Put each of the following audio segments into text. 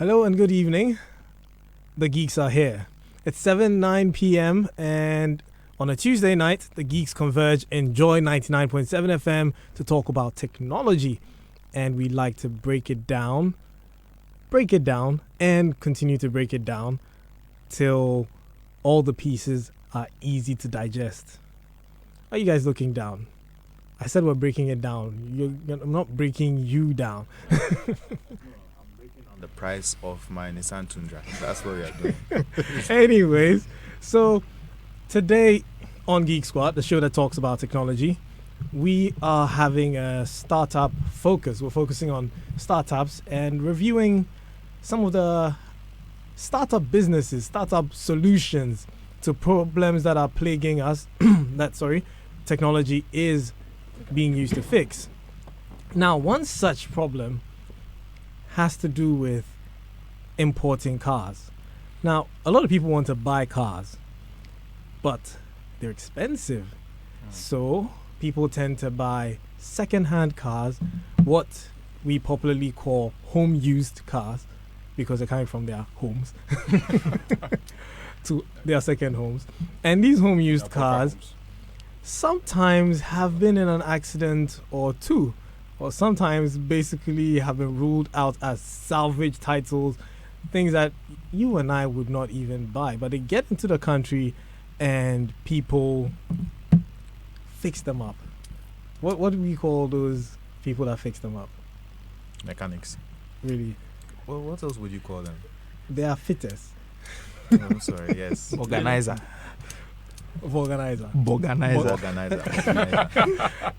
Hello and good evening. The Geeks are here. It's 9 p.m. and on a Tuesday night, the Geeks converge in Joy 99.7 FM to talk about technology. And we like to break it down, and continue to break it down till all the pieces are easy to digest. Are you guys looking down? I said we're breaking it down. I'm not breaking you down. The price of my Nissan Tundra. That's what we are doing. Anyways, so today on Geek Squad, the show that talks about technology, we are having a startup focus. We're focusing on startups and reviewing some of the startup businesses, startup solutions to problems that are plaguing us technology is being used to fix. Now, one such problem has to do with importing cars. Now, a lot of people want to buy cars, but they're expensive. So people tend to buy second-hand cars, what we popularly call home-used cars, because they're coming from their homes to their second homes. And these home-used cars sometimes have been in an accident or two, or sometimes basically have been ruled out as salvage titles, things that you and I would not even buy. But they get into the country and people fix them up. What do we call those people that fix them up? Mechanics. Really? Well, what else would you call them? They are fitters. Oh, I'm sorry, yes. Organizer. Organizer.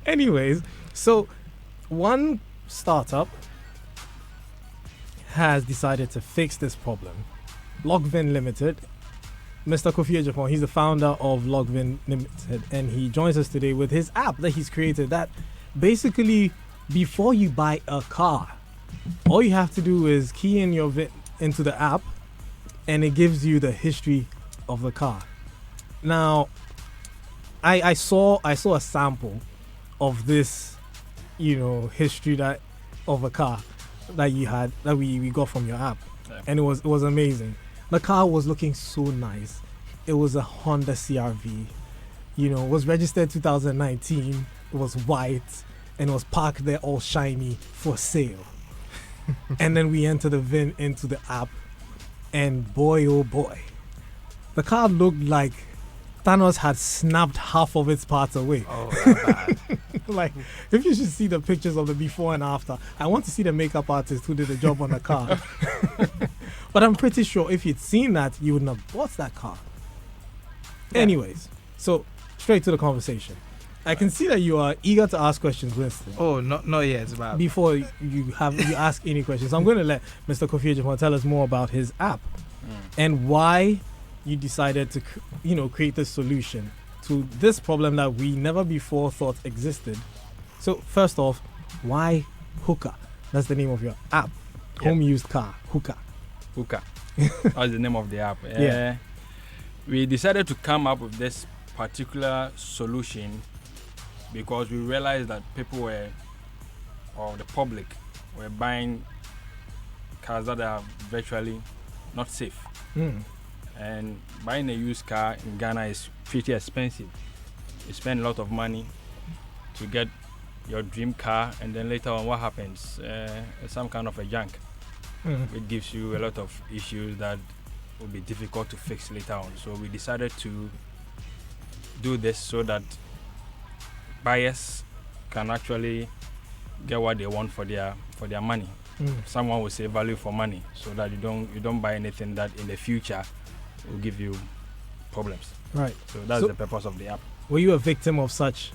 Anyways, so one startup has decided to fix this problem. Logvin Limited. Mr. Kofi Ejapon, he's the founder of Logvin Limited, and he joins us today with his app that he's created that basically, before you buy a car, all you have to do is key in your VIN into the app, and it gives you the history of the car. Now, I saw a sample of this, history of a car that you had, that we got from your app, and it was amazing. The car was looking so nice. It was a Honda CRV, was registered 2019. It was white and it was parked there all shiny for sale. And then we enter the VIN into the app, and boy oh boy, the car looked like Thanos had snapped half of its parts away. Oh, that bad. Like, if you should see the pictures of the before and after, I want to see the makeup artist who did the job on the car. But I'm pretty sure if you'd seen that, you wouldn't have bought that car. Yeah. Anyways, so straight to the conversation. I can see that you are eager to ask questions, Winston. Oh, not yet, but before you ask any questions, I'm going to let Mr. Kofi Ejapon tell us more about his app and why you decided to, create this solution to this problem that we never before thought existed. So first off, why Hookah? That's the name of your app. Yep. Home used car, Hookah. Hookah. That's the name of the app. Yeah. We decided to come up with this particular solution because we realized that the public were buying cars that are virtually not safe. And buying a used car in Ghana is pretty expensive. You spend a lot of money to get your dream car, and then later on what happens? It's some kind of a junk. It gives you a lot of issues that will be difficult to fix later on. So we decided to do this so that buyers can actually get what they want for their money. Someone will say value for money, so that you don't buy anything that in the future will give you problems. Right. So that's the purpose of the app. Were you a victim of such?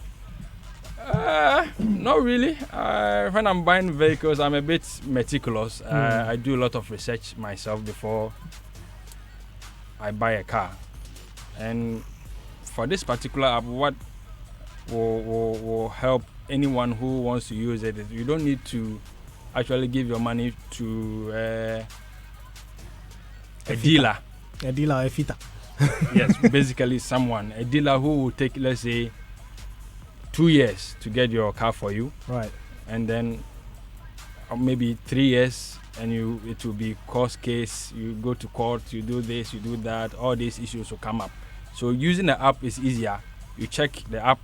Not really. When I'm buying vehicles, I'm a bit meticulous. I do a lot of research myself before I buy a car. And for this particular app, what will help anyone who wants to use it is you don't need to actually give your money to a dealer. A dealer, a fitter. Yes, basically a dealer who will take, let's say, 2 years to get your car for you. Right. And then maybe 3 years and it will be court case. You go to court, you do this, you do that. All these issues will come up. So using the app is easier. You check the app,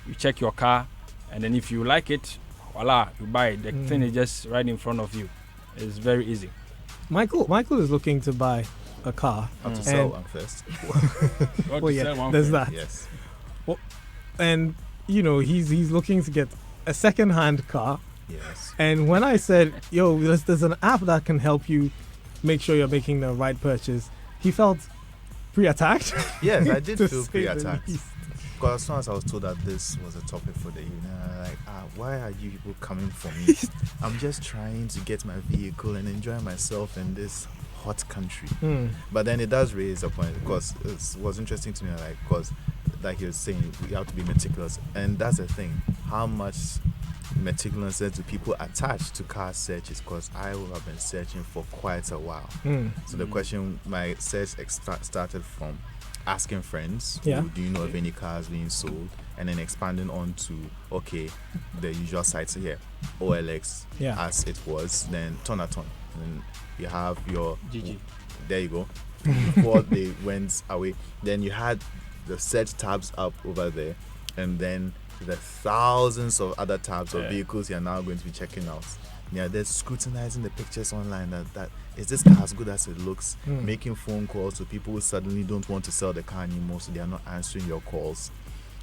you check your car, and then if you like it, voila, you buy it. The thing is just right in front of you. It's very easy. Michael is looking to buy a car. Have to sell one first. Well, yeah, there's that. Yes. And he's looking to get a second-hand car. Yes. And when I said, yo, there's an app that can help you make sure you're making the right purchase, he felt pre-attacked. Yes, I did to feel say the pre-attacked. least. Because as soon as I was told that this was a topic for the evening, I was like, why are you people coming for me? I'm just trying to get my vehicle and enjoy myself in this hot country. But then it does raise a point, because it was interesting to me, because like you were saying, we have to be meticulous. And that's the thing, how much meticulous do people attach to car searches, because I will have been searching for quite a while. So the question, my search started from asking friends, Yeah. do you know of any cars being sold, and then expanding on to the usual sites here, OLX, Yeah. as it was, then Tonaton, and you have your GG. there you go. Before they went away, then you had the search tabs up over there, and then the thousands of other tabs of vehicles you're now going to be checking out. Yeah, they're scrutinizing the pictures online. That is this car as good as it looks? Making phone calls to people who suddenly don't want to sell the car anymore, so they are not answering your calls.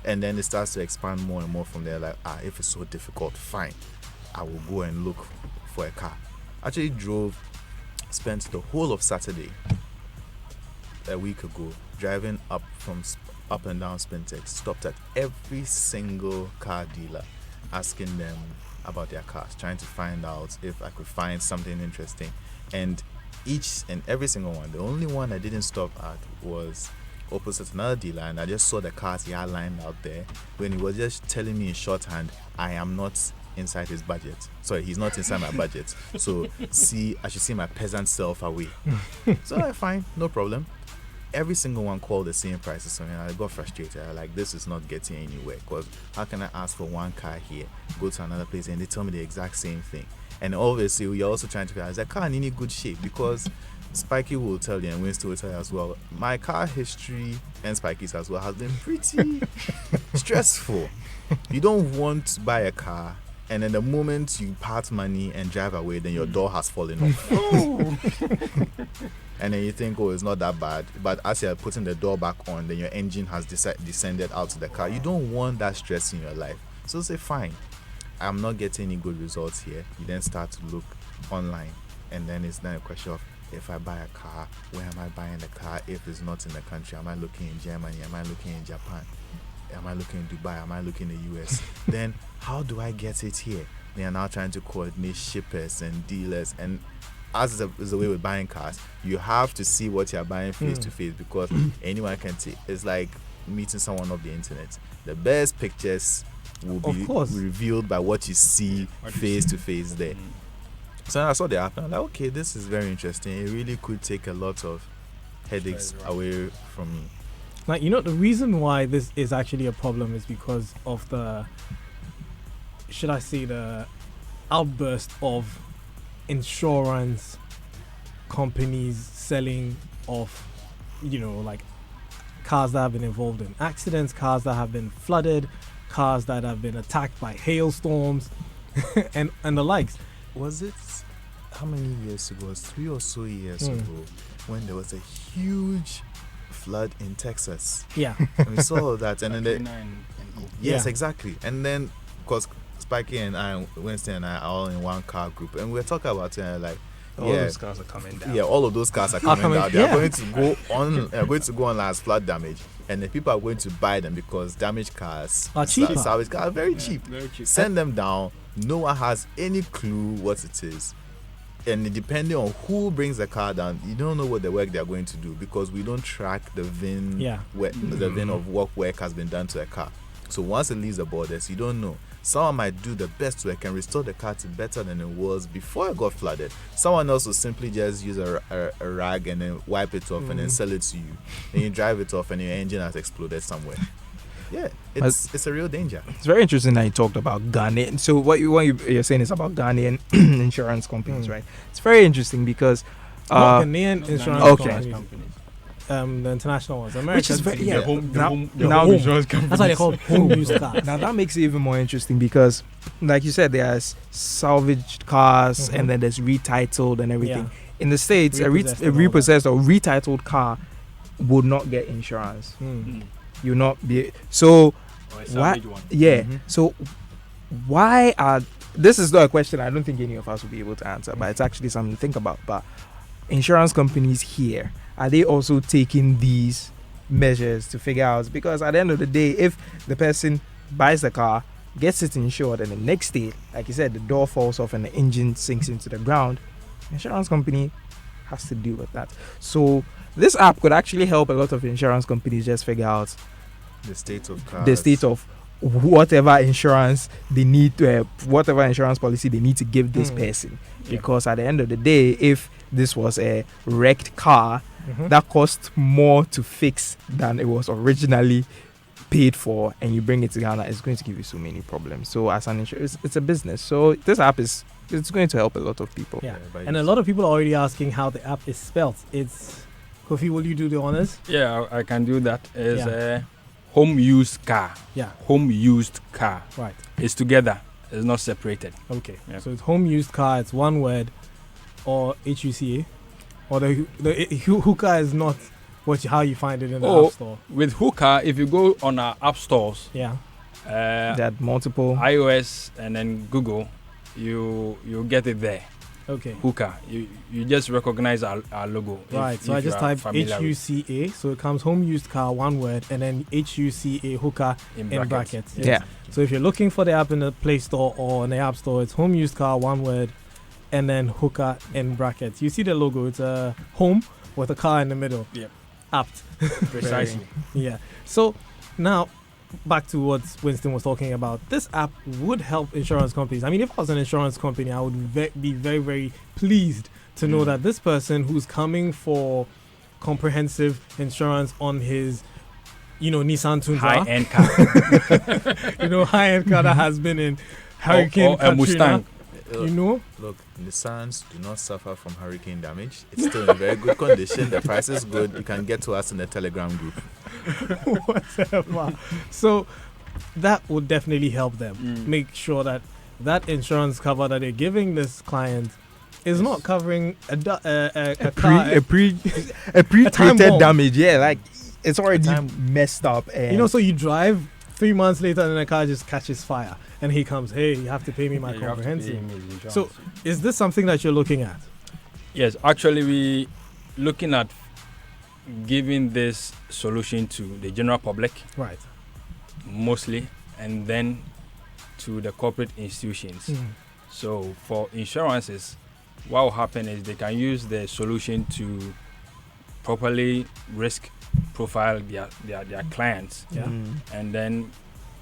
And then it starts to expand more and more from there. Like, if it's so difficult, fine, I will go and look for a car. Actually, spent the whole of Saturday a week ago driving up and down Spintex. Stopped at every single car dealer, asking them about their cars, trying to find out if I could find something interesting. And each and every single one, the only one I didn't stop at was opposite another dealer, and I just saw the cars he had lined out there when he was just telling me in shorthand, I am not inside his budget. Sorry, he's not inside my budget. So I should see my peasant self away. So fine, no problem. Every single one called the same prices, so I got frustrated. I was like, this is not getting anywhere, because how can I ask for one car here, go to another place, and they tell me the exact same thing? And obviously, we're also trying to figure out, is that car in any good shape? Because Spiky will tell you, and Winston will tell you as well, my car history, and Spiky's as well, has been pretty stressful. You don't want to buy a car, and then the moment you part money and drive away, then your door has fallen off. And then you think, it's not that bad. But as you're putting the door back on, then your engine has descended out to the car. You don't want that stress in your life. So say, fine, I'm not getting any good results here. You then start to look online. And then it's then a question of, if I buy a car, where am I buying the car? If it's not in the country, am I looking in Germany? Am I looking in Japan? Am I looking in Dubai? Am I looking in the US? Then how do I get it here? They are now trying to coordinate shippers and dealers. And as is the way with buying cars, you have to see what you're buying face to face, because anyone can see. It's like meeting someone off the internet. The best pictures will be revealed by what you see face to face there. So I saw the app and I'm like, okay, this is very interesting. It really could take a lot of headaches away from me. Like, the reason why this is actually a problem is because of the outburst of insurance companies selling off, like cars that have been involved in accidents, cars that have been flooded, cars that have been attacked by hailstorms, and the likes. Was it how many years ago? It was 3 or so years ago, when there was a huge flood in Texas. Yeah. And we saw that, and then yes, Yeah. exactly. And then, because Spiky and I, Winston and I, are all in one car group, and we're talking about it, and like, All those cars are coming down. yeah, all of those cars are coming down. They are going to go on. Are going to go on as flood damage, and the people are going to buy them because damaged cars Are cheaper. salvage cars are very cheap. Very cheap. Send them down. No one has any clue what it is. And depending on who brings the car down, you don't know what the work they're going to do, because we don't track the VIN, the VIN of what work has been done to a car. So once it leaves the borders, you don't know. Someone might do the best work and restore the car to better than it was before it got flooded. Someone else will simply just use a rag and then wipe it off and then sell it to you. And you drive it off and your engine has exploded somewhere. Yeah, it's a real danger. It's very interesting that you talked about Ghanaian. So what you're saying is about Ghanaian insurance companies, right? It's very interesting because not Ghanaian insurance okay. companies. The international ones, American. Which is very yeah. The home insurance company. That's why they call it home used cars. Now that makes it even more interesting because, like you said, there's salvaged cars and then there's retitled and everything. Yeah. In the States, a repossessed or retitled car would not get insurance. You'll not be so. Why? Yeah. So why are this is not a question I don't think any of us will be able to answer, but it's actually something to think about. But insurance companies here, are they also taking these measures to figure out? Because at the end of the day, if the person buys the car, gets it insured, and the next day, like you said, the door falls off and the engine sinks into the ground, the insurance company has to deal with that. So this app could actually help a lot of insurance companies just figure out the state of cars. The state of whatever insurance they need to, whatever insurance policy they need to give this person. Because at the end of the day, if this was a wrecked car, that cost more to fix than it was originally paid for, and you bring it to Ghana, it's going to give you so many problems. So as an insurer, it's a business. So this app it's going to help a lot of people. Yeah, and a lot of people are already asking how the app is spelled. It's Kofi, will you do the honors? Yeah, I can do that. It's a home used car. Yeah. Home used car. Right. It's together. It's not separated. Okay. Yeah. So it's home used car. It's one word, or HUCA, or the hookah is not how you find it in the app store. With hookah, if you go on our app stores, that multiple iOS and then Google, you get it there. Okay. Hookah. You just recognize our logo. Right. So I just type HUCA. So it comes home used car, one word, and then HUCA hookah in brackets. Yeah. So if you're looking for the app in the Play Store or in the App Store, it's home used car, one word, and then hookah in brackets. You see the logo. It's a home with a car in the middle. Yep. Apt. Precisely. Yeah. So now, back to what Winston was talking about. This app would help insurance companies. I mean, if I was an insurance company, I would be very, very pleased to know that this person who's coming for comprehensive insurance on his, Nissan Tundra, high-end car, high-end car that has been in Hurricane or a Mustang. Look, Nissans do not suffer from hurricane damage. It's still in very good condition. The price is good. You can get to us in the Telegram group. Whatever. So that would definitely help them make sure that insurance cover that they're giving this client is not covering a pre-treated damage. Yeah, like it's already messed up. And so you drive 3 months later and the car just catches fire and he comes, hey, you have to pay me my comprehensive. So is this something that you're looking at? Yes, actually we looking at giving this solution to the general public, right, mostly, and then to the corporate institutions. So for insurances, what will happen is they can use the solution to properly risk profile their clients, and then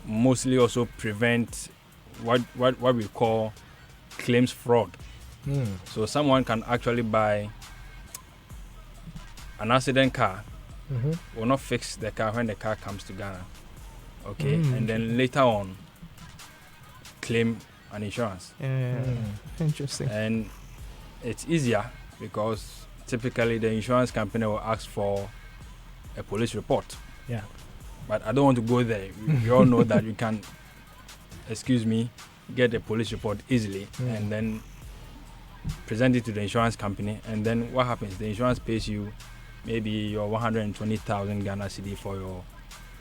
mostly also prevent what we call claims fraud. So someone can actually buy an accident car, will not fix the car when the car comes to Ghana, and then later on claim an insurance. Interesting. And it's easier because typically the insurance company will ask for a police report. Yeah. But I don't want to go there. We all know that you can, get a police report easily and then present it to the insurance company. And then what happens? The insurance pays you maybe your 120,000 Ghana cedi for your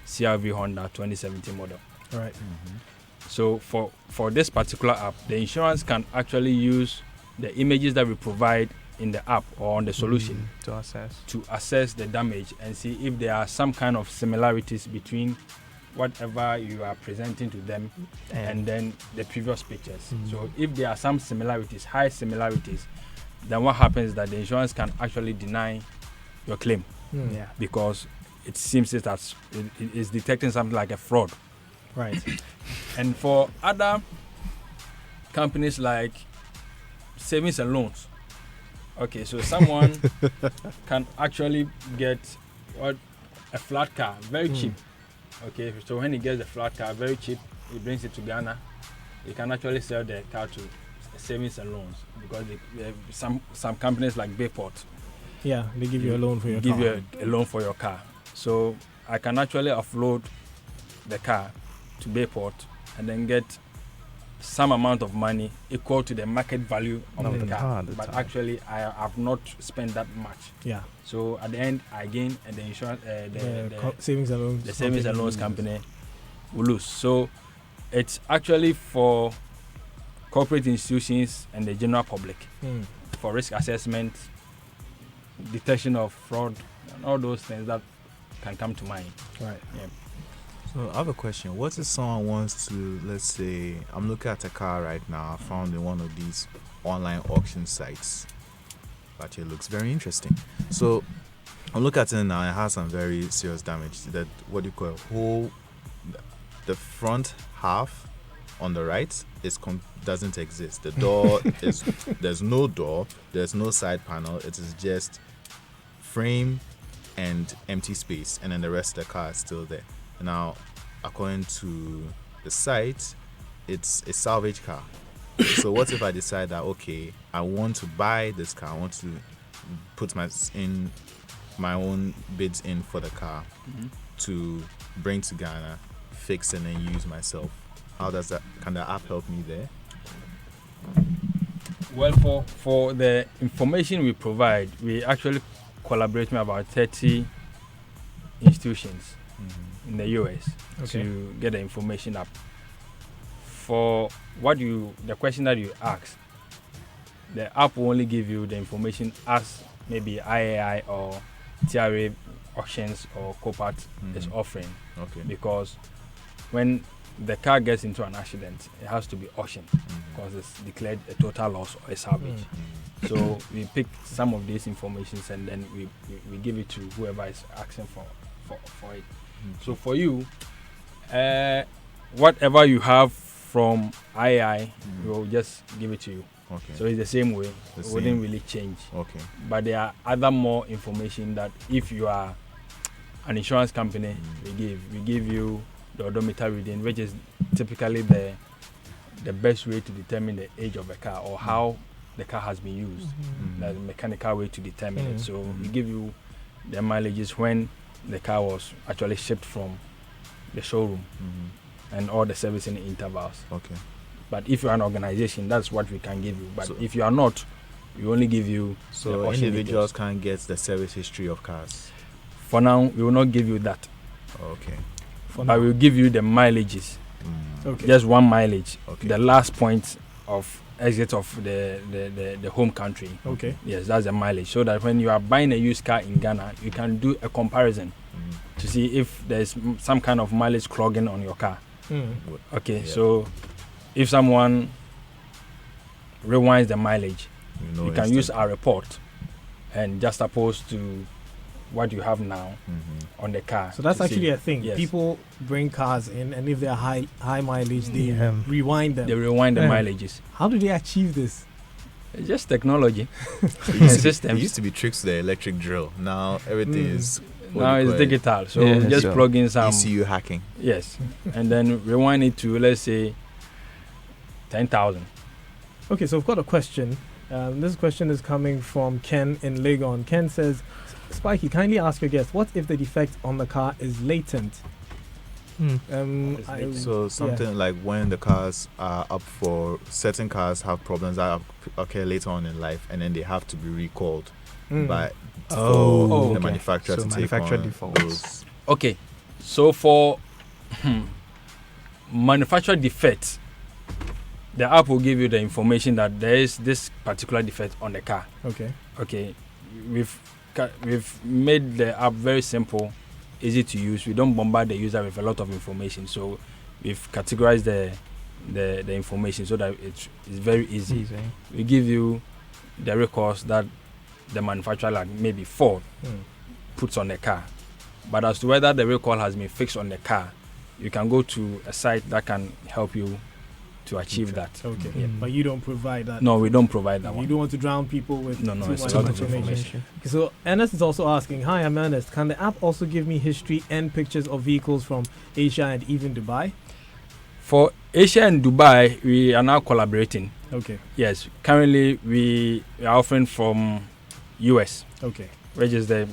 CRV Honda 2017 model. Right. So for this particular app, the insurance can actually use the images that we provide in the app or on the solution to assess the damage and see if there are some kind of similarities between whatever you are presenting to them and then the previous pictures. So if there are some similarities, high similarities, then what happens is that the insurance can actually deny your claim because it seems that it is detecting something like a fraud. Right. And for other companies like savings and loans, so someone can actually get a flat car very cheap Okay, so when he gets the flat car very cheap, he brings it to Ghana. He can actually sell the car to savings and loans because some companies like Bayport. Yeah, they give you a loan for your car. Give you a loan for your car. So I can actually offload the car to Bayport and then get some amount of money equal to the market value of the car. But actually, I have not spent that much. Yeah. So at the end, I gain, and the insurance, the savings and loans, the savings and loans company will lose. So it's actually for corporate institutions and the general public for risk assessment, detection of fraud, and all those things that can come to mind. Right. Yeah. So I have a question. What if someone wants to, let's say, I'm looking at a car right now, I found in one of these online auction sites. Actually, it looks very interesting. So I'm looking at it now, it has some very serious damage. That what do you call the front half on the right doesn't exist. The door there's no door, there's no side panel, it is just frame and empty space, and then the rest of the car is still there. Now, according to the site, it's a salvage car. So what if I decide that, okay, I want to buy this car, I want to put my own bids in for the car to bring to Ghana, fix and then use myself? Can the app help me there? Well, for the information we provide, we actually collaborate with about 30 institutions in the US to get the information up. For the question that you asked, the app will only give you the information as maybe IAI or TRA auctions or Copart is offering. Okay. Because when the car gets into an accident, it has to be auctioned because it's declared a total loss or a salvage. So we pick some of these informations and then we give it to whoever is asking for it. So for you, whatever you have from II, we'll just give it to you. Okay. So it's the same way. It wouldn't really change. Okay. But there are other more information that if you are an insurance company, we give you the odometer reading, which is typically the best way to determine the age of a car or how the car has been used. That's the mechanical way to determine it. So we give you the mileages when the car was actually shipped from the showroom and all the servicing intervals. Okay. But if you're an organization, that's what we can give you. But So if you are not, we only give you. So individuals can't get the service history of cars. For now, we will not give you that. Okay. But we'll give you the mileages. Okay. Just one mileage. Okay. The last point of exit of the home country. Okay. Yes, that's the mileage. So that when you are buying a used car in Ghana, you can do a comparison to see if there's some kind of mileage clogging on your car. Okay, Yeah. so if someone rewinds the mileage, you can use our report and just opposed to what you have now on the car. So that's actually a thing. Yes. People bring cars in, and if they're high mileage, they rewind them. They rewind the mileages. How do they achieve this? It's just technology. It used to be tricks with the electric drill. Now everything is now it's digital. So just plug in some ECU hacking. Yes, and then rewind it to, let's say, 10,000. Okay, so I've got a question. This question is coming from Ken in Legon. Ken says, Spiky, kindly ask your guest, what if the defect on the car is latent? So something like when the cars are up for, certain cars have problems that occur later on in life, and then they have to be recalled by the manufacturer to take on those. Okay, so for manufacturer defects, the app will give you the information that there is this particular defect on the car. Okay, we've made the app very simple, easy to use. We don't bombard the user with a lot of information, so we've categorized the information so that it's very easy. We give you the records that the manufacturer, like maybe Ford, puts on the car. But as to whether the recall has been fixed on the car, you can go to a site that can help you to achieve that. Okay, Yeah. but you don't provide that. No, we don't provide that You one. don't want to drown people with No, too it's much a lot of information. Okay, so Ernest is also asking, hi, I'm Ernest. Can the app also give me history and pictures of vehicles from Asia and even Dubai? For Asia and Dubai, we are now collaborating. Okay, Yes, currently we are offering from US, okay. which is the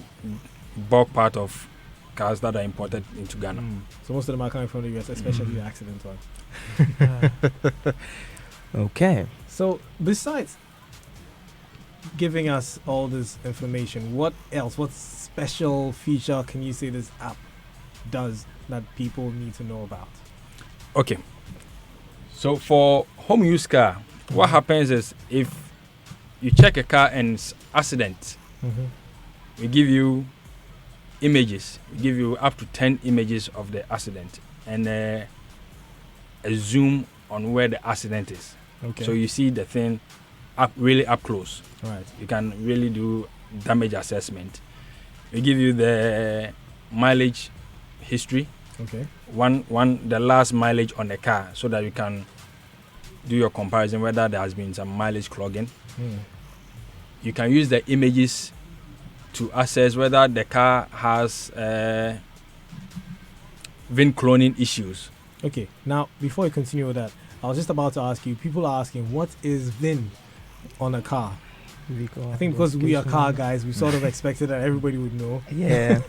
bulk part of cars that are imported into Ghana. So most of them are coming from the US, especially the accident ones. Okay. So besides giving us all this information, what else? What special feature can you say this app does that people need to know about? Okay. So for home use car, what happens is if you check a car and it's accident, we give you images. We give you up to 10 images of the accident and a zoom on where the accident is. Okay. So you see the thing really up close. Right. You can really do damage assessment. We give you the mileage history, Okay. the last mileage on the car, so that you can do your comparison whether there has been some mileage clogging. You can use the images to assess whether the car has VIN cloning issues. Okay. Now, before you continue with that, I was just about to ask you. People are asking, what is VIN on a car? I think because we are car guys, we sort of expected that everybody would know. Yeah.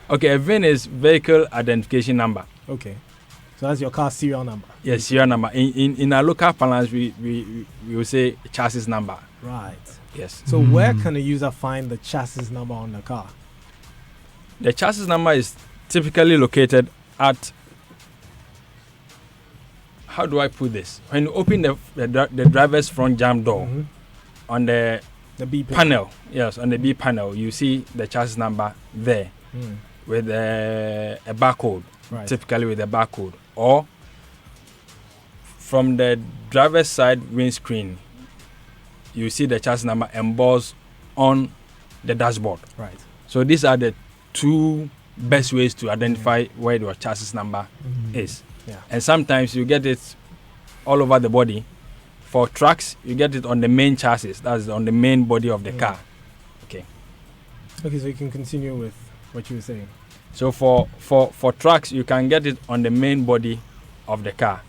Okay, a VIN is vehicle identification number. Okay. So that's your car serial number. Yes, serial number. In our local parlance, we will say chassis number. Right. Yes. So where can a user find the chassis number on the car? The chassis number is typically located at, how do I put this? When you open the driver's front jam door, on the B panel, yes, on the B panel, you see the chassis number there with a barcode, Right. typically with a barcode. Or from the driver's side windscreen, you see the chassis number embossed on the dashboard. Right. So these are the two best ways to identify where your chassis number is. Yeah. And sometimes you get it all over the body. For trucks, you get it on the main chassis, that's on the main body of the car. Okay, so you can continue with what you were saying. So for trucks, you can get it on the main body of the car.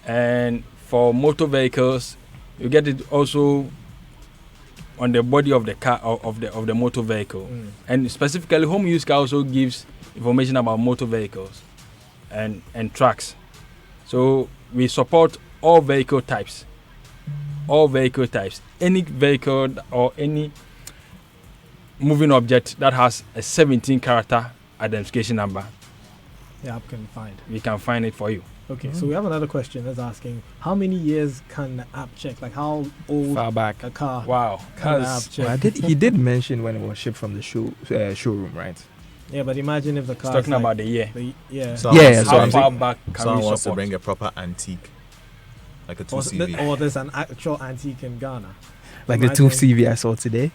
And for motor vehicles, you get it also on the body of the car, of the motor vehicle. And specifically, home use car also gives information about motor vehicles and trucks. So we support all vehicle types. All vehicle types. Any vehicle or any moving object that has a 17 character identification number, The app can find. we can find it for you. Okay, so we have another question that's asking, how many years can the app check? Like how old Far back. a car Wow. can the app check? Well, he did mention when it was shipped from the showroom, right? Yeah, but imagine if the It's car talking about the year. yeah. So Yeah, so How I'm far saying- back can Someone we wants to support? bring a proper antique, like a 2CV. Or there's an actual antique in Ghana. Like the Imagine- 2CV I saw today.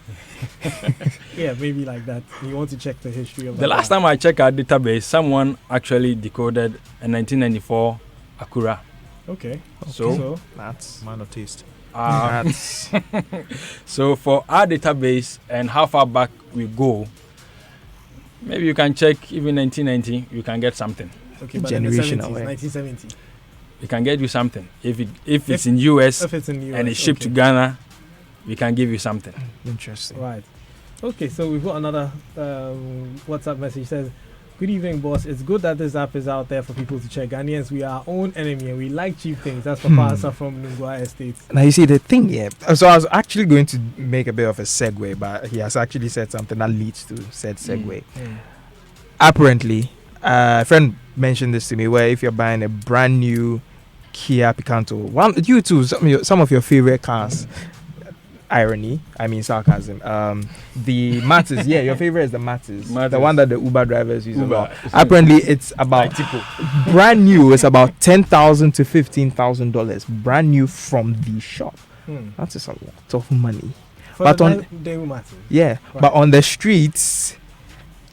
Yeah, maybe like that. You want to check the history of The last time I checked our database, someone actually decoded a 1994 Acura. Okay. So, That's Man of taste. that's so for our database and how far back we go, maybe you can check even 1990. You can get something. Okay, but in the Generation 70s, away. 1970. We can get you something. If it's in US If it's in the US. and it's shipped to okay. Ghana, we can give you something. interesting. Right. Okay, so we've got another WhatsApp message. It says, good evening, boss. It's good that this app is out there for people to check. Ghanaians, we are our own enemy and we like cheap things. That's Papa Asa from Nungwa Estate. Now you see the thing, yeah. So I was actually going to make a bit of a segue, but he has actually said something that leads to said segue. Apparently, a friend mentioned this to me, where if you're buying a brand new Kia Picanto, you too, some of your favorite cars. Irony, I mean sarcasm. The Matis, yeah, your favorite is the Matis, the Matis. one that the Uber drivers use a Uber. lot. Apparently, it's about brand new. It's about $10,000 to $15,000, brand new from the shop. That is a lot of money. For But the on- Matis. Yeah, Right. but on the streets,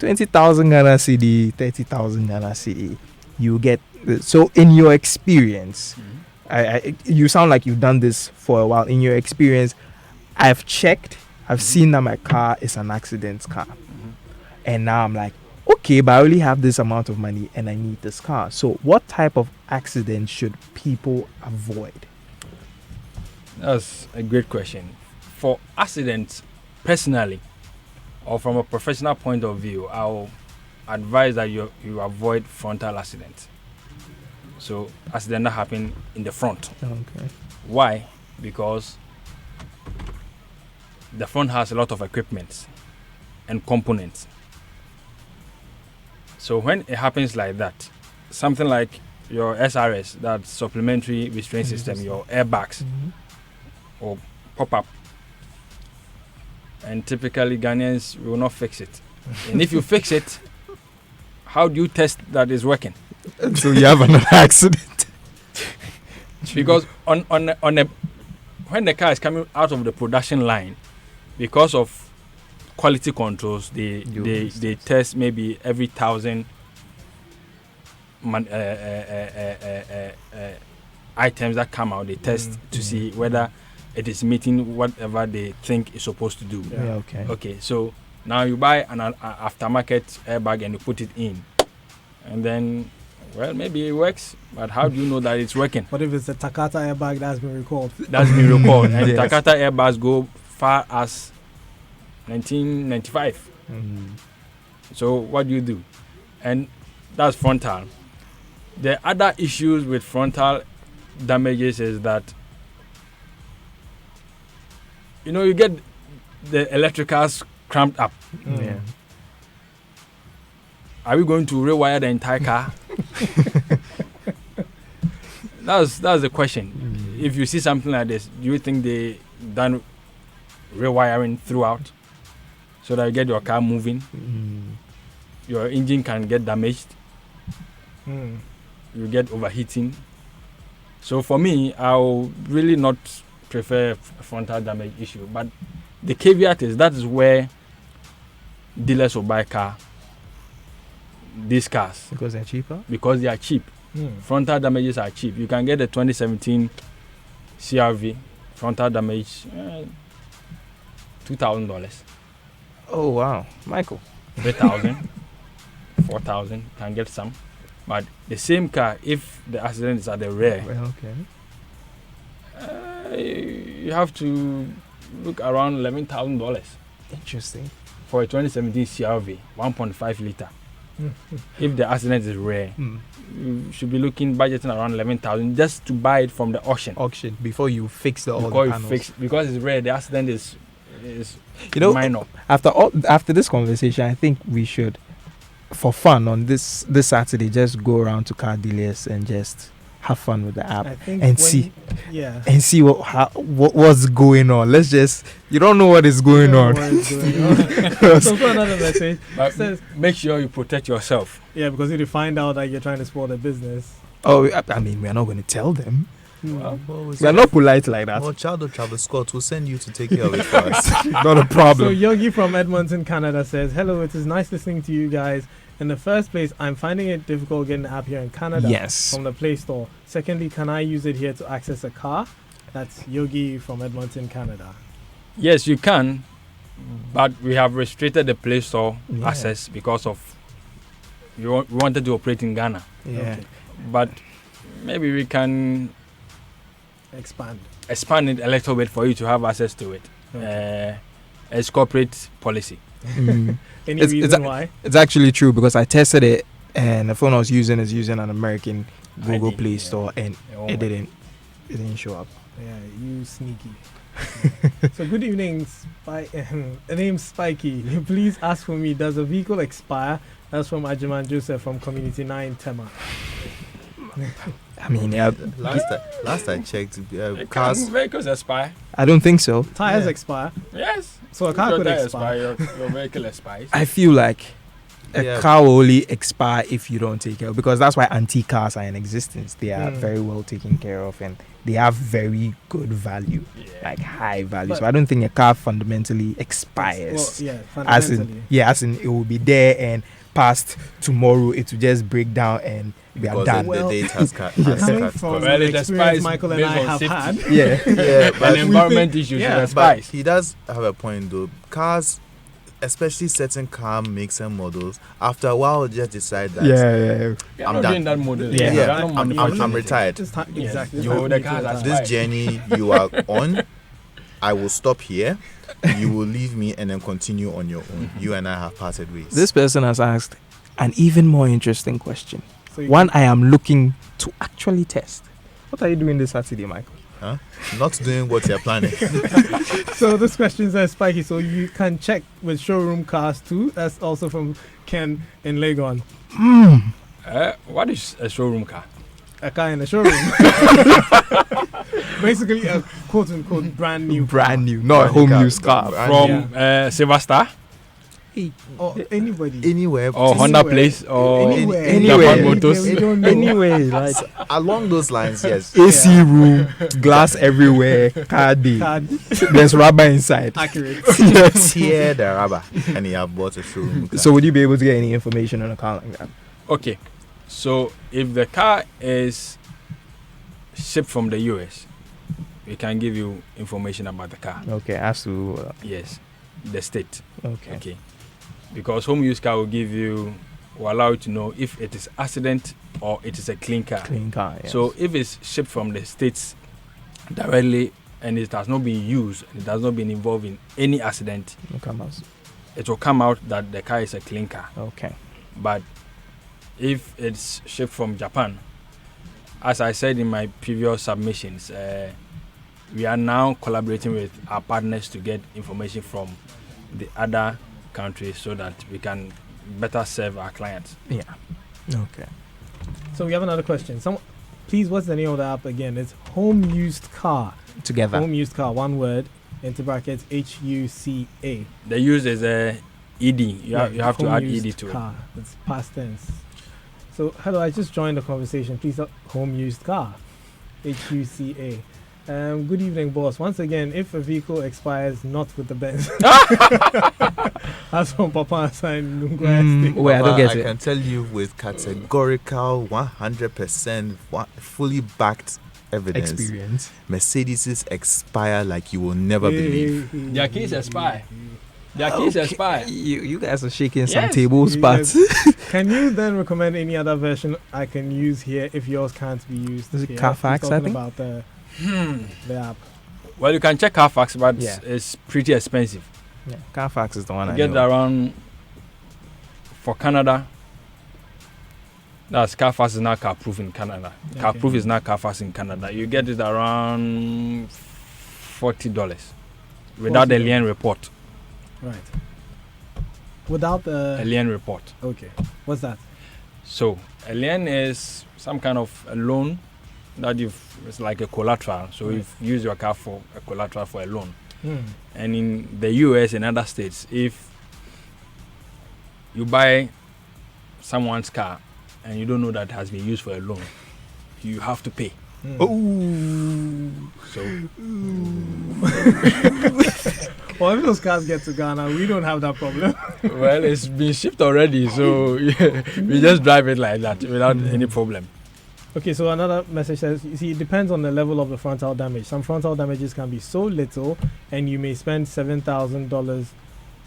20,000 Ghana CD, 30,000 Ghana CD, you get. So, in your experience, you sound like you've done this for a while. In your experience, I've checked, I've seen that my car is an accident car. And now I'm like, okay, but I only have this amount of money and I need this car. So what type of accident should people avoid? That's a great question. For accidents, personally, or from a professional point of view, I'll advise that you avoid frontal accidents. So accident that happen in the front. Okay. Why? Because the front has a lot of equipment and components. So when it happens like that, something like your SRS, that supplementary restraint system, your airbags, or pop up. And typically Ghanaians will not fix it. And if you fix it, how do you test that it's working? So you have another accident. Because when the car is coming out of the production line, because of quality controls, they test maybe every 1,000 items that come out. They test to see whether it is meeting whatever they think it's supposed to do. Yeah, Okay, so now you buy an aftermarket airbag and you put it in, and then, well, maybe it works, but how do you know that it's working? What if it's a Takata airbag that's been recalled? That's been recalled, and Yes. Takata airbags go far as 1995. So what do you do? And that's frontal. The other issues with frontal damages is that, you get the electricals cramped up. Yeah. Are we going to rewire the entire car? That's the question. If you see something like this, do you think they done rewiring throughout so that you get your car moving? Your engine can get damaged. You get overheating. So for me, I'll really not prefer a frontal damage issue. But the caveat is that is where dealers will buy these cars. Because they're cheaper? Because they are cheap. Frontal damages are cheap. You can get a 2017 CRV frontal damage, $2,000. Oh, wow. Michael. 3,000, 4,000, can get some. But the same car, if the accident is at the rear, you have to look around $11,000 Interesting. for a 2017 CRV, 1.5 liter. If the accident is rare, you should be budgeting around 11,000 just to buy it from the auction. Before you fix all the panels. Because it's rare, the accident is minor. After this conversation, I think we should, for fun, on this Saturday, just go around to car dealers and just have fun with the app and see what's going on. Let's just, you don't know what is going on. So for another message, says, make sure you protect yourself. Yeah, because if you find out that you're trying to spoil the business. Oh, I mean, we're not going to tell them. Well, We're not polite like that. Well, Child of Travel Scott will send you to take care of it for us. Not a problem. So Yogi from Edmonton, Canada says, hello, it is nice listening to you guys. In the first place, I'm finding it difficult getting the app here in Canada from the Play Store. Secondly, can I use it here to access a car? That's Yogi from Edmonton, Canada. Yes, you can, but we have restricted the Play Store access because of we wanted to operate in Ghana. Yeah. Okay. But maybe we can expand it a little bit for you to have access to it. Okay. As corporate policy. Any reason why? It's actually true because I tested it and the phone I was using is using an American Google Play Store and it didn't show up. Yeah, you sneaky. So good evening, the name's Spiky. Please ask for me, does a vehicle expire? That's from Ajiman Joseph from Community 9 Tema. I mean, yeah. Last I checked, cars. Vehicles expire. I don't think so. Tires expire. Yes. So a car could expire. Your vehicle expires. I feel like a car will only expire if you don't take care of, because that's why antique cars are in existence. They are very well taken care of and they have very good value, like high value. But so I don't think a car fundamentally expires. Well, fundamentally. As in it will be there and past tomorrow, it will just break down and we are Because done. Well, the date has cut. Coming from Well, the it experience expires Michael and based I on have safety. had. Yeah. Yeah, An but environment issue yeah, should but expire. he does have a point though. Cars, especially certain car makes and models, after a while just decide that We are I'm not done. doing that model. Yeah. We are not I'm manufacturing it. retired. Just ha- Yes. exactly. You Just the have cars to are retire. This Right. journey you are on, I will stop here. You will leave me and then continue on your own. You and I have parted ways. This person has asked an even more interesting question. So you One I am looking to actually test. What are you doing this Saturday, Michael? Huh? Not doing what you're planning. So this question says, Spiky, so you can check with showroom cars too. That's also from Ken in Legon. What is a showroom car? A car in the showroom. Basically a quote unquote brand new Brand new, not a Brand new home car. use car. Brand From Silver Star or anybody. Anywhere. or Honda Anywhere. Place or Anywhere. Anywhere. Japan Motors. We don't know. Anyway, like Along those lines, yes. AC room, glass everywhere, car day. Card There's rubber inside. accurate. Yes. Tear the rubber, and you have bought a showroom car. So would you be able to get any information on a car like that? Okay, so if the car is shipped from the US, we can give you information about the car. Okay, as to Yes, the state. okay. Okay, because home use car will allow you to know if it is accident or it is a clean car. Clean car. Yes. So if it's shipped from the states directly and it has not been used, it has not been involved in any accident, it will come out that the car is a clean car. Okay. But if it's shipped from Japan, as I said in my previous submissions, we are now collaborating with our partners to get information from the other countries so that we can better serve our clients. Yeah. Okay. So we have another question. Please, what's the name of the app again? It's Home Used Car. Together. Home Used Car, one word, into brackets, HUCA. The use is ED. You have to Home add used ED to it. car. It's past tense. So, hello, I just joined the conversation. Please, Home Used Car, HUCA. Good evening, boss. Once again, if a vehicle expires not with the Benz, as from Papa Sign Wait, I don't get I it. can tell you with categorical 100% fully backed evidence. Experience. Mercedes expire like you will never believe. Their case expire. Their case expire. You guys are shaking some Yes. table spots. Can you then recommend any other version I can use here if yours can't be used? Is it here? Carfax, He's I talking think? about the app. Well, you can check Carfax, but Yeah. it's pretty expensive. Yeah, Carfax is the one You I get know. around for Canada. That's Carfax is not car proof in Canada. Car Okay. proof is not Carfax in Canada. You get it around $40 without the $40. lien report. Right. Without A the. lien report. Okay. What's that? So a lien is some kind of a loan that it's like a collateral. So Right. you've used your car for a collateral for a loan. Hmm. And in the US and other states, if you buy someone's car and you don't know that it has been used for a loan, you have to pay. Hmm. Oh. So Well, if those cars get to Ghana, we don't have that problem. well, it's been shipped already, so we just drive it like that without any problem. Okay, so another message says, you see, it depends on the level of the frontal damage. Some frontal damages can be so little, and you may spend $7,000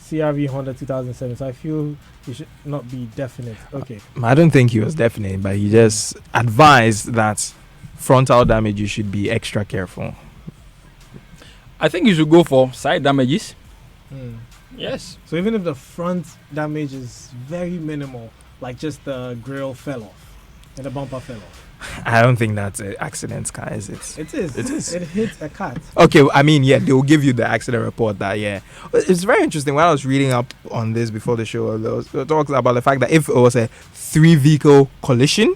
CRV Honda 2007. So I feel you should not be definite. Okay. I don't think he was definite, but he just advised that frontal damage you should be extra careful. I think you should go for side damages. Hmm. Yes. So even if the front damage is very minimal, like just the grill fell off and the bumper fell off. I don't think that's an accident car, is it? It is. It is. It hit a cat. Okay, I mean, yeah, they will give you the accident report that, yeah. It's very interesting. When I was reading up on this before the show, there was talks about the fact that if it was a 3-vehicle collision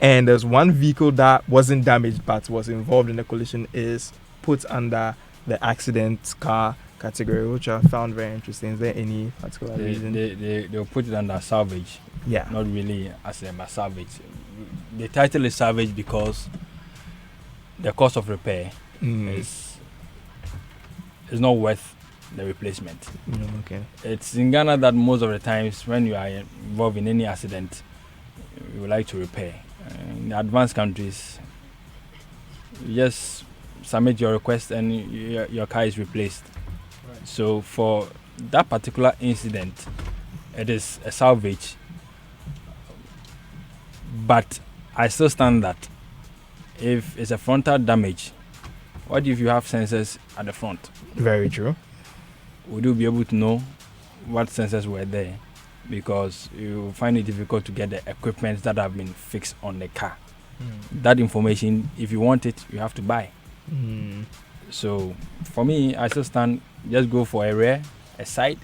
and there's one vehicle that wasn't damaged but was involved in the collision, is put under the accident car category, which I found very interesting. Is there any particular reason? They'll put it under salvage. Yeah. Not really as a salvage. The title is salvage because the cost of repair is not worth the replacement. Okay. It's in Ghana that most of the times when you are involved in any accident, you would like to repair. In the advanced countries, you just submit your request and your car is replaced. Right. So for that particular incident, it is a salvage. But I still stand that if it's a frontal damage, what if you have sensors at the front? Very true. Would you be able to know what sensors were there? Because you find it difficult to get the equipment that have been fixed on the car. That information, if you want it, you have to buy. So for me, I still stand, just go for a rear, a side,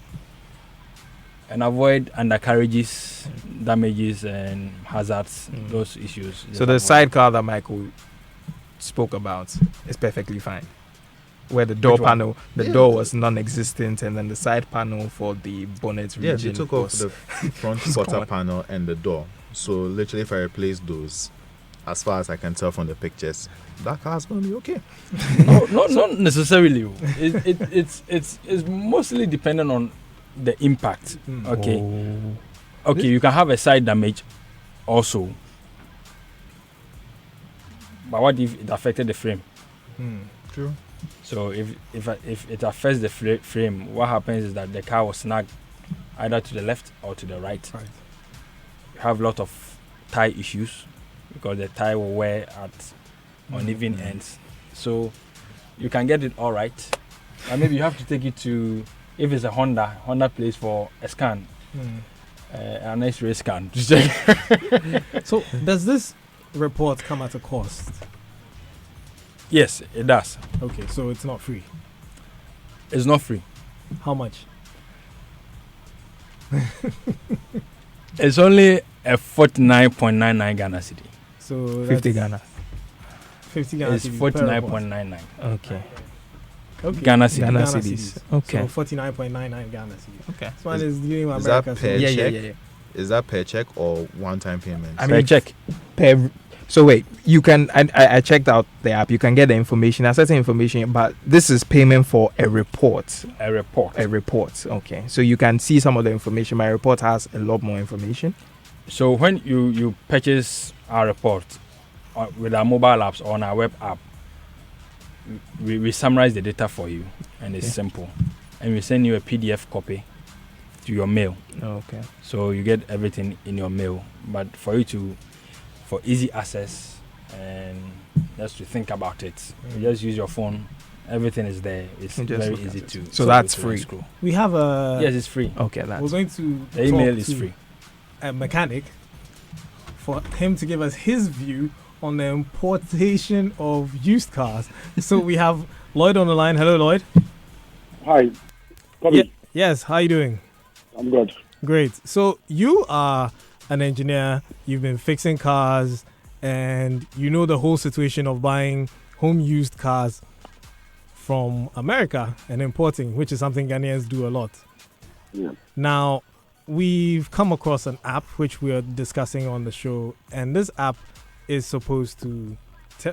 and avoid undercarriages, damages, and hazards, those issues. So the sidecar that Michael spoke about is perfectly fine. Where the door Which one? panel, the door was non-existent, and then the side panel for the bonnet Yeah, region they took off was the front It's quarter gone. panel and the door. So literally, if I replace those, as far as I can tell from the pictures, that car's gonna be okay. no, not necessarily. It's mostly dependent on the impact. Okay. Okay, you can have a side damage also. But what if it affected the frame? True. So if it affects the frame, what happens is that the car will snag either to the left or to the right. Right. You have a lot of tie issues because the tie will wear at uneven ends. So you can get it all right. And maybe you have to take it to, if it's a Honda plays for a scan, an X-ray scan to check. So does this report come at a cost? Yes, it does. Okay, so it's not free. It's not free. How much? It's only a 49.99 Ghana cedi. So 50 that's Ghana. 50 Ghana It's cedis per report. 49.99 Okay. Okay. Ghana cedi. Ghana Ghana cedis. cedis. Okay. So 49.99 Ghana cedis. Okay. This one is dealing with Is that America. per So Yeah. check? Is that per check or one-time payment? I Per mean, check. So wait, you can. I checked out the app. You can get the information, a certain information, but this is payment for a report. A report. A report. Okay. So you can see some of the information. My report has a lot more information. So when you purchase our report with our mobile apps or on our web app, we summarize the data for you, and it's simple. And we send you a PDF copy to your mail. Okay. So you get everything in your mail. But for easy access and just to think about it, you just use your phone. Everything is there. It's You just very look at easy it. to. So that's to free. unscrew. we have a. Yes, it's free. Okay. We're That's going to. The email talk is to free. a mechanic for him to give us his view on the importation of used cars. So we have Lloyd on the line. Hello, Lloyd. Hi, Bobby. Yeah. Yes, how you doing? I'm good. Great. So you are an engineer. You've been fixing cars, and you know the whole situation of buying home used cars from America and importing, which is something Ghanaians do a lot. Yeah. Now, we've come across an app which we are discussing on the show, and this app is supposed to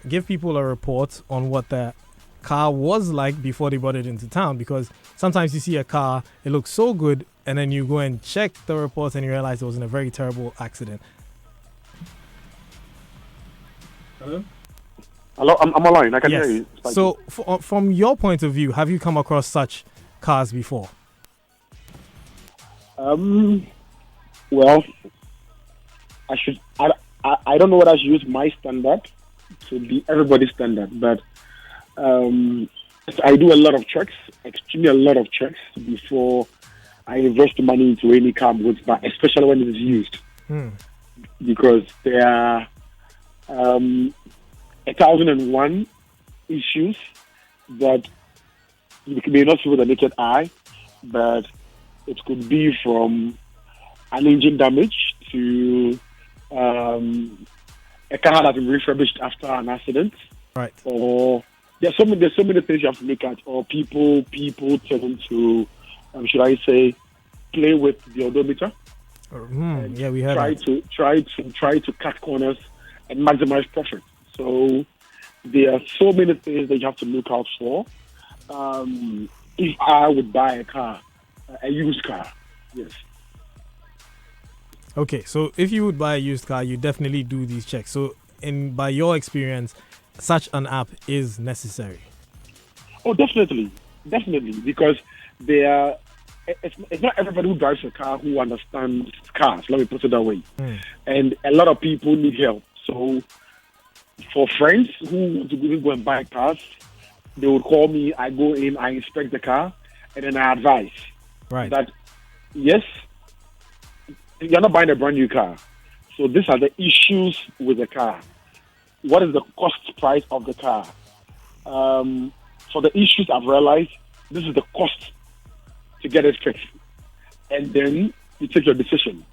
give people a report on what the car was like before they brought it into town, because sometimes you see a car, it looks so good, and then you go and check the reports and you realize it was in a very terrible accident. Hello? Hello, I'm online. I can Yes. hear you. Spike. So, from your point of view, have you come across such cars before? Well, I don't know whether I should use my standard to be everybody's standard, but I do a lot of checks, extremely a lot of checks before I invest money into any car goods, but especially when it is used, because there are 1,001 issues that you may not see with the naked eye, but it could be from an engine damage to a car that's been refurbished after an accident, Right. or there's so many things you have to look at, or people tending to, should I say, play with the odometer. Yeah, we heard that. Try to cut corners and maximize profit. So there are so many things that you have to look out for. if I would buy a car, a used car. Yes. Okay, so if you would buy a used car, you definitely do these checks. So, by your experience, such an app is necessary. Oh, definitely, because they are. It's not everybody who drives a car who understands cars. Let me put it that way. And a lot of people need help. So, for friends who want to go and buy cars, they would call me. I go in, I inspect the car, and then I advise that yes, you're not buying a brand new car. So these are the issues with the car. What is the cost price of the car? For the issues I've realized, this is the cost to get it fixed. And then you take your decision.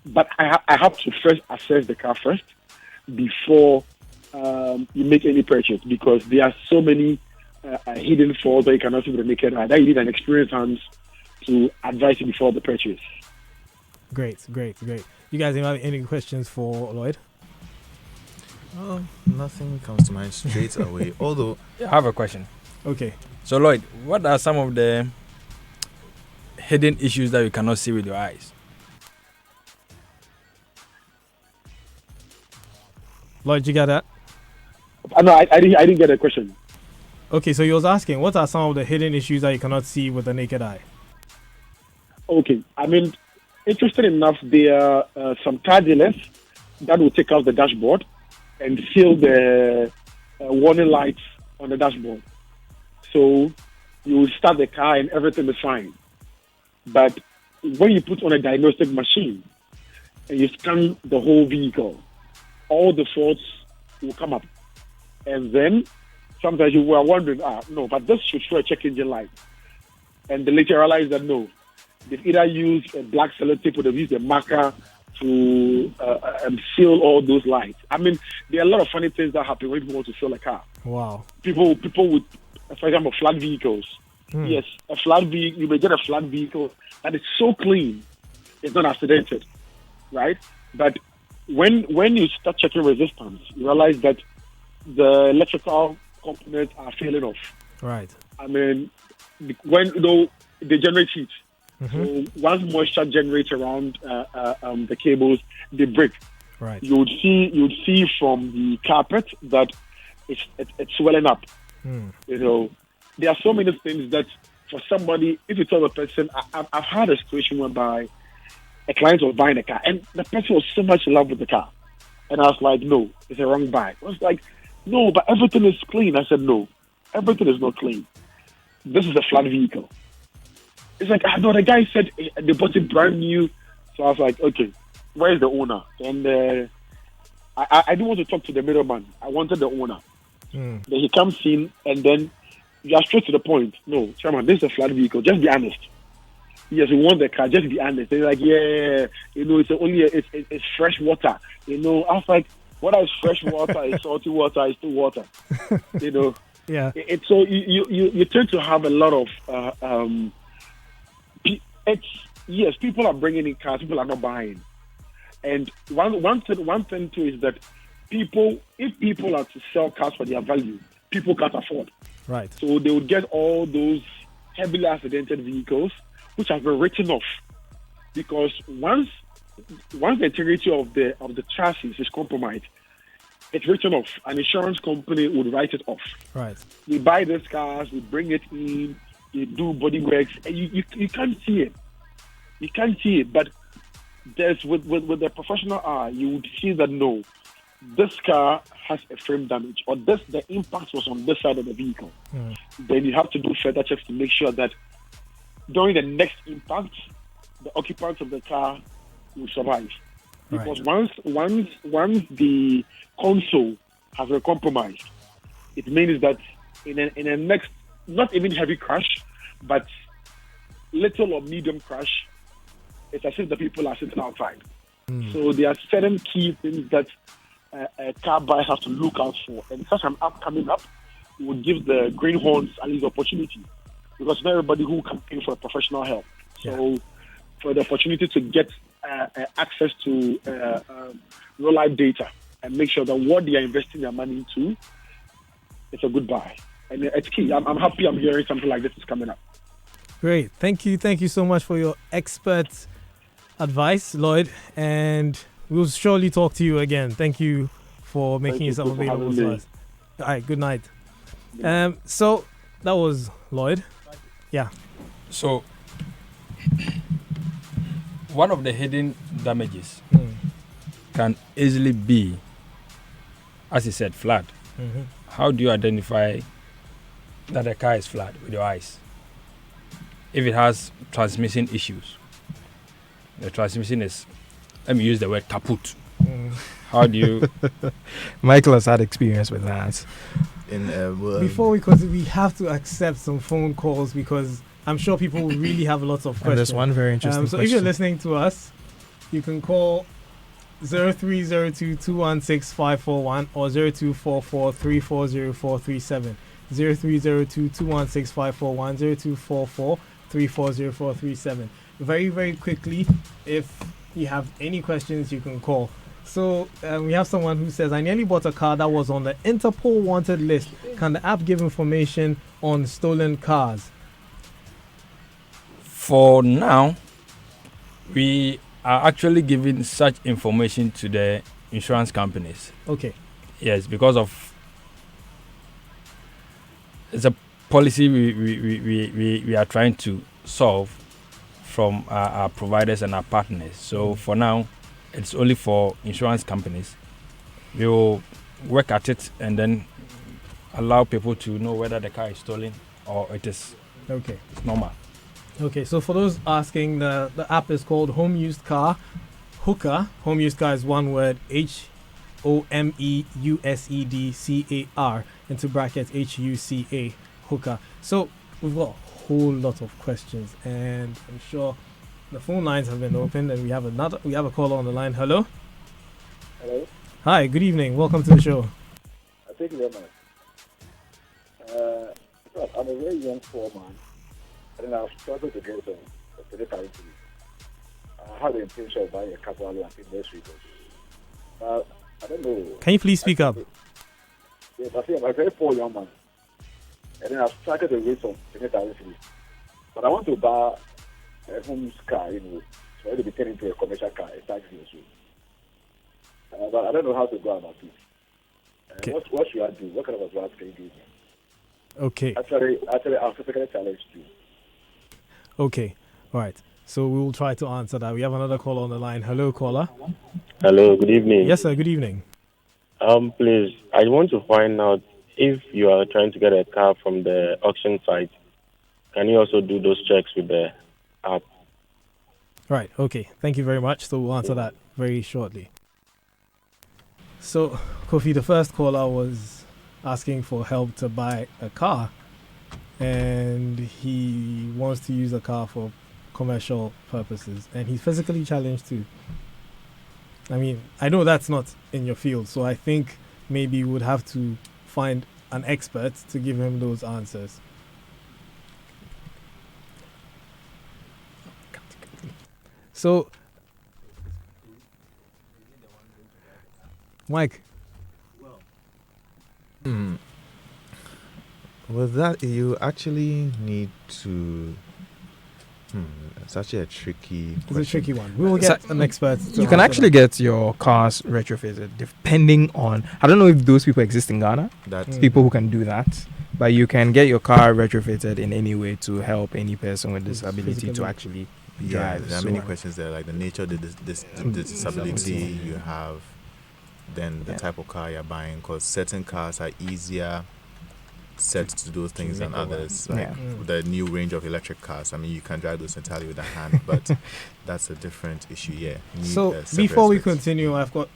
But I have to first assess the car first before you make any purchase, because there are so many hidden faults that you cannot see with the naked eye that you need an experienced hands to advise you before the purchase. Great. You guys have any questions for Lloyd? Nothing comes to mind straight away. Although I have a question. Okay. So Lloyd, what are some of the hidden issues that you cannot see with your eyes? Lloyd, you got that? No, I didn't get a question. Okay, so you was asking, what are some of the hidden issues that you cannot see with the naked eye? Okay, I mean, interesting enough, there are some car dealers that will take out the dashboard and seal the warning lights on the dashboard. So you will start the car and everything is fine. But when you put on a diagnostic machine and you scan the whole vehicle, all the faults will come up. And then sometimes you were wondering, no, but this should show a check engine light. And they later realize that no, they've either used a black sellotape or they've used a marker to seal all those lights. I mean, there are a lot of funny things that happen when people want to sell a car. Wow. People with, for example, flat vehicles. Yes, a flat vehicle, you may get a flat vehicle that is so clean, it's not accidented, right? But when you start checking resistance, you realize that the electrical components are failing off. Right. I mean, when they generate heat. So once moisture generates around the cables, they break. Right. You would see from the carpet that it's swelling up. You know, there are so many things that for somebody, if you tell the person, I've had a situation whereby a client was buying a car and the person was so much in love with the car, and I was like, no, it's a wrong buy. I was like, no, but everything is clean. I said, no, everything is not clean. This is a flat vehicle. It's like, no, the guy said they bought it brand new. So I was like, okay, where is the owner? And I didn't want to talk to the middleman. I wanted the owner. Then he comes in and then you are straight to the point. No, Chairman, this is a flat vehicle. Just be honest. Yes, we want the car. Just be honest. They're like, yeah, you know, it's fresh water. You know, I was like, what is fresh water? It's salty water. It's still water. You know. Yeah. So you tend to have a lot of yes, people are bringing in cars, people are not buying. And one thing too is that if people are to sell cars for their value, people can't afford. Right. So they would get all those heavily accidented vehicles which have been written off, because once the integrity of the chassis is compromised, it's written off. An insurance company would write it off. Right. We buy these cars, we bring it in, you do body works, and you can't see it. You can't see it, but there's with the professional eye, you would see that no, this car has a frame damage, or the impact was on this side of the vehicle. Then you have to do further checks to make sure that during the next impact, the occupants of the car will survive. Because once the console has been compromised, it means that in a next, not even heavy crash, but little or medium crash, it's as if the people are sitting outside. So there are certain key things that a car buyer has to look out for. And such an app coming up would give the greenhorns at least opportunity, because not everybody who can pay for professional help. So for the opportunity to get access to real-life data and make sure that what they are investing their money into, it's a good buy. And it's key. I'm happy I'm hearing something like this is coming up. Great. Thank you so much for your expert advice, Lloyd. And we'll surely talk to you again. Thank you for making yourself available to us. All right, good night. So that was Lloyd. Yeah. So one of the hidden damages can easily be, as you said, flood. Mm-hmm. How do you identify that a car is flood with your eyes? If it has transmission issues, the transmission is, let me use the word kaput. How do you? Michael has had experience with that. Before we continue, we have to accept some phone calls because I'm sure people really have lots of questions. And there's one very interesting so question. if you're listening to us, you can call 0302-216-541 or 0244-340437. 0302-216-541, 0244-340437. Very, very quickly, if you have any questions, you can call. So we have someone who says, I nearly bought a car that was on the Interpol wanted list. Can the app give information on stolen cars? For now, we are actually giving such information to the insurance companies. Okay. Yes, because of it's a policy we are trying to solve from our providers and our partners. So for now, it's only for insurance companies. We will work at it and then allow people to know whether the car is stolen or it is normal. Okay, so for those asking, the app is called Home Used Car Hooker. Home Used Car is one word, HOMEUSEDCAR, into brackets HUCA, Hooker. So we've got a whole lot of questions, and I'm sure the phone lines have been opened, and we have a caller on the line. Hello? Hello? Hi, good evening. Welcome to the show. Thank you very much. I'm a very young foreman, and I've struggled to get some credit card. I had the intention of buying a couple of next week. I don't know. Can you please speak up? Yes, I think I'm a very poor young man, and then I've struggled to raise some credit card. But I want to buy a home car, so it will be turned into a commercial car, a taxi or so. But I don't know how to go about it. Okay. What should I do? What kind of advice can you give me? Okay. Actually, I'm physically challenged too. Okay. All right. So we will try to answer that. We have another caller on the line. Hello, caller. Hello, good evening. Yes, sir. Good evening. Please, I want to find out if you are trying to get a car from the auction site, can you also do those checks with the app? Right. Okay. Thank you very much. So we'll answer that very shortly. So, Kofi, the first caller was asking for help to buy a car, and he wants to use a car for commercial purposes, and he's physically challenged too. I mean, I know that's not in your field, so I think maybe you would have to find an expert to give him those answers. So, Mike. With that, you actually need to. It's actually a tricky. It's a tricky one. We will get an expert. You can actually get your cars retrofitted depending on. I don't know if those people exist in Ghana. That People who can do that, but you can get your car retrofitted in any way to help any person with disability to actually drive. There are many questions there, like the nature of the disability you have, then the type of car you're buying, because certain cars are easier set to do those things than others. Like the new range of electric cars, I mean, you can drive those entirely with a hand, but that's a different issue. So before we continue, I've got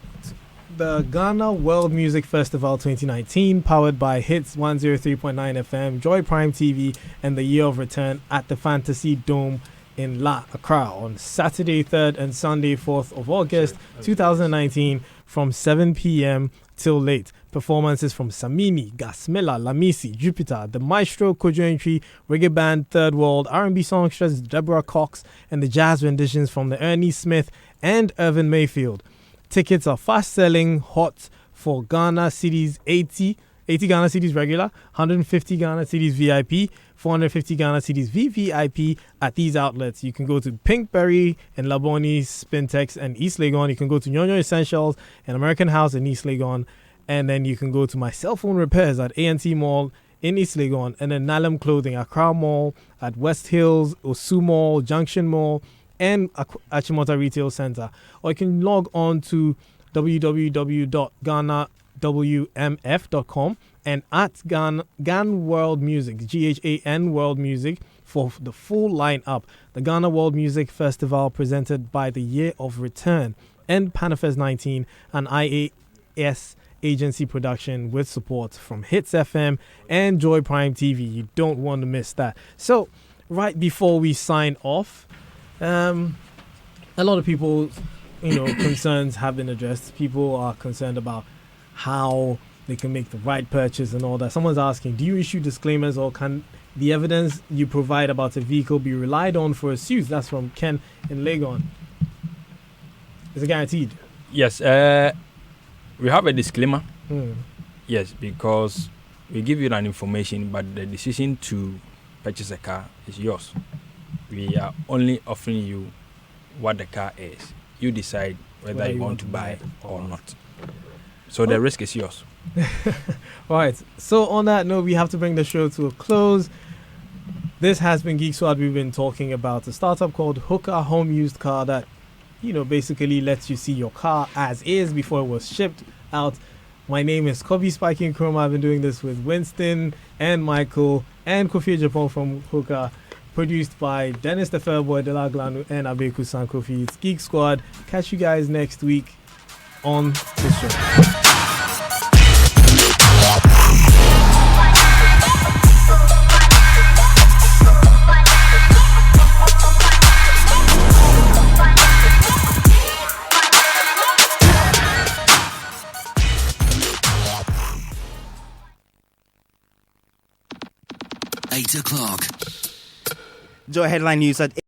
the Ghana World Music Festival 2019, powered by Hits 103.9 FM, Joy Prime TV, and the Year of Return at the Fantasy Dome in La Accra on Saturday 3rd and Sunday 4th of August 2019 from 7 p.m. till late. Performances from Samini, Gasmela, Lamisi, Jupiter, the Maestro Kojo Entry, reggae band Third World, R&B songstress Deborah Cox, and the jazz renditions from the Ernie Smith and Irvin Mayfield. Tickets are fast selling, hot for Ghana Cities 80 80 Ghana cedis regular, 150 Ghana cedis VIP, 450 Ghana cedis VVIP at these outlets. You can go to Pinkberry and Laboni, Spintex and East Legon. You can go to Nyonyo Essentials and American House in East Legon. And then you can go to my cell phone repairs at A&T Mall in East Legon. And then Nalem Clothing at Accra Mall, at West Hills, Osu Mall, Junction Mall, and Achimota Retail Center. Or you can log on to www.ghanawmf.com and at Gan World Music, GHAN World Music, for the full lineup. The Ghana World Music Festival presented by the Year of Return and Panafest 19 and IAS agency production with support from Hits FM and Joy Prime TV. You don't want to miss that. So, right before we sign off, a lot of people, concerns have been addressed. People are concerned about how they can make the right purchase and all that. Someone's asking, do you issue disclaimers or can the evidence you provide about a vehicle be relied on for a suit? That's from Ken in Legon. Is it guaranteed? Yes. We have a disclaimer. Yes, because we give you that information, but the decision to purchase a car is yours. We are only offering you what the car is. You decide whether you want to buy or not. So the risk is yours. All right. So on that note, we have to bring the show to a close. This has been Geek Squad. We've been talking about a startup called Hooker Home Used Car that, basically lets you see your car as is before it was shipped out. My name is Kobe Spiking Chrome. I've been doing this with Winston and Michael and Kofi Japan from Hooker. Produced by Dennis the Fairboy, Delaglanu, and Abeku Sankofi. It's Geek Squad. Catch you guys next week on the show. 8 o'clock. Joy headline news at